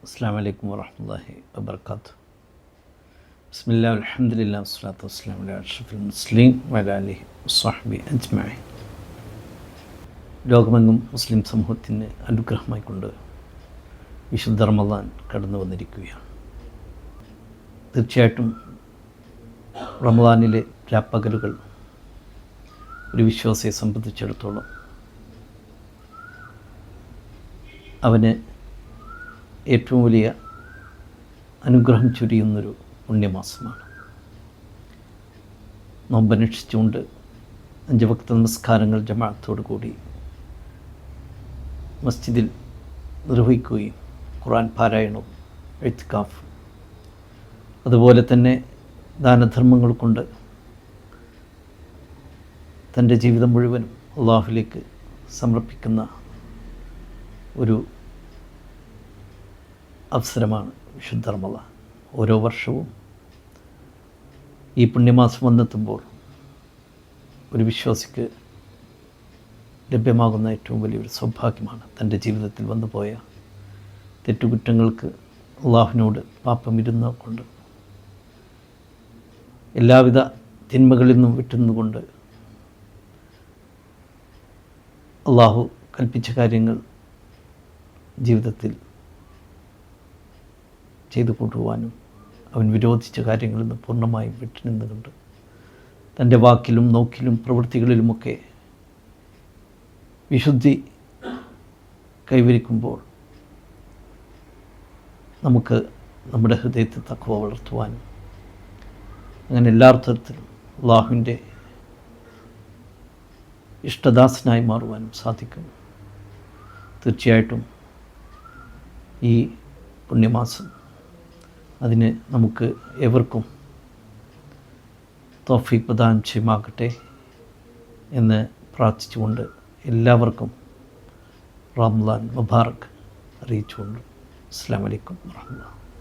അസ്സലാമു അലൈക്കും വറഹ്മത്തുള്ളാഹി വബറകാതുഹു. ബിസ്മില്ലാഹി അൽഹംദുലില്ലാഹി വസ്സലാത്തു വസ്സലാമു അലാ അഷ്റഫിൽ മുർസലീൻ വഅലാ ആലിഹി വസ്വഹ്ബിഹി അജ്മഈൻ. ലോകമെങ്ങും മുസ്ലിം സമൂഹത്തിന് അനുഗ്രഹമായിക്കൊണ്ട് വിശുദ്ധ റമദാൻ കടന്നു വന്നിരിക്കുകയാണ്. തീർച്ചയായിട്ടും റമദാനിലെ രാപ്പകലുകൾ ഒരു വിശ്വാസിയെ സംബന്ധിച്ചിടത്തോളം അവന് ഏറ്റവും വലിയ അനുഗ്രഹം ചൊരിയുന്നൊരു പുണ്യമാസമാണ്. നോമ്പനുഷ്ഠിച്ചുകൊണ്ട് 5 വക്ത നമസ്കാരങ്ങൾ ജമാഅത്തോടു കൂടി മസ്ജിദിൽ നിർവഹിക്കുകയും ഖുർആൻ പാരായണവും ഇഅ്തികാഫും അതുപോലെ തന്നെ ദാനധർമ്മങ്ങൾ കൊണ്ട് തൻ്റെ ജീവിതം മുഴുവനും അള്ളാഹുവിലേക്ക് സമർപ്പിക്കുന്ന ഒരു അവസരമാണ് വിശുദ്ധ റമദാൻ. ഓരോ വർഷവും ഈ പുണ്യമാസം വന്നെത്തുമ്പോൾ ഒരു വിശ്വാസിക്ക് ലഭ്യമാകുന്ന ഏറ്റവും വലിയൊരു സൗഭാഗ്യമാണ് തൻ്റെ ജീവിതത്തിൽ വന്നുപോയ തെറ്റുകുറ്റങ്ങൾക്ക് അള്ളാഹുവിനോട് പാപമിരുന്ന കൊണ്ട് എല്ലാവിധ തിന്മകളിൽ നിന്നും വിട്ടുനിന്നുകൊണ്ട് അള്ളാഹു കൽപ്പിച്ച കാര്യങ്ങൾ ജീവിതത്തിൽ ചെയ്തു കൂട്ടുവാനും അവൻ വിരോധിച്ച കാര്യങ്ങളിൽ നിന്ന് പൂർണ്ണമായും വിട്ടുനിന്നുകൊണ്ട് തൻ്റെ വാക്കിലും നോക്കിലും പ്രവൃത്തികളിലുമൊക്കെ വിശുദ്ധി കൈവരിക്കുമ്പോൾ നമുക്ക് നമ്മുടെ ഹൃദയത്തെ തഖ്വ വളർത്തുവാനും അങ്ങനെ എല്ലാ അർത്ഥത്തിലും അള്ളാഹുവിൻ്റെ ഇഷ്ടദാസനായി മാറുവാനും സാധിക്കും. തീർച്ചയായിട്ടും ഈ പുണ്യമാസം അതിന് നമുക്ക് ഏവർക്കും തൗഫീഖ് പ്രദാനം ചെയ്യുമാകട്ടെ എന്ന് പ്രാർത്ഥിച്ചുകൊണ്ട് എല്ലാവർക്കും റമദാൻ മുബാറക് അറിയിച്ചുകൊണ്ട് അസ്സലാമു അലൈക്കും വറഹ്മത്തുള്ളാഹി.